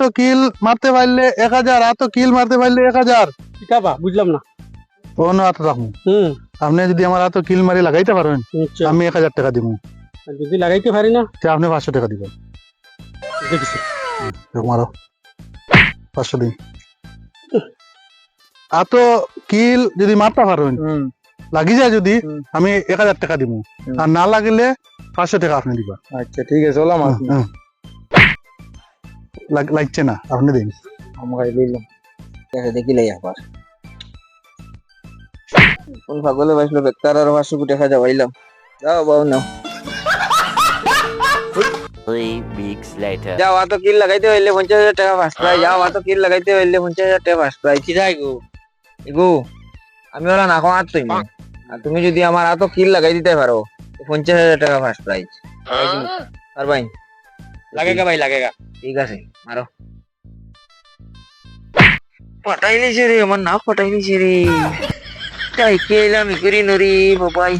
তো কিল মারতে পারলে 1000, আর তো কিল মারতে পারলে 1000। কিতাবা বুঝলাম না। অন্য হাত রাখুন। হুম, আপনি যদি আমার হাতে কিল মারি লাগাইতে পারেন, আচ্ছা। আমি 1000 টাকা দিব। আর যদি লাগাইতে পারি না, তে আপনি 500 টাকা দিবেন। দেখিস মারো 500 দিন। আর তো কিল যদি মারতে পারেন, লাগি যায় যদি, আমি 1000 টাকা দিব। আর না লাগিলে 500 টাকা আপনি দিবেন। আচ্ছা ঠিক আছে, চলো মাছ লাগছে না, আপনি দিন। আমরা দিলাম দেখিলাই আবার কোন পাগলে বাসলো বেকার আর 500 কোটি টাকা যাওয়াইলাম। যাও বাবু নাও 3 weeks later. যাও, আতো কিল লাগাইতে হইলে 50,000 টাকা ফার্স্ট প্রাইজ। যাও, আতো কিল লাগাইতে হইলে 50,000 টাকা ফার্স্ট প্রাইজ। কি যাই গো এগো, আমি ওরা না খাওয়া তুমি, আর তুমি যদি আমার আতো কিল লাগাই দিতে পারো 50,000 টাকা ফার্স্ট প্রাইজ। আর ভাই লাগেগা, ভাই লাগেগা। ঠিক আছে, মারো। পটাইলিছে রে, আমার নাক পটাইলিছে রে। তাই কে এলাম করি নরি বাবাই।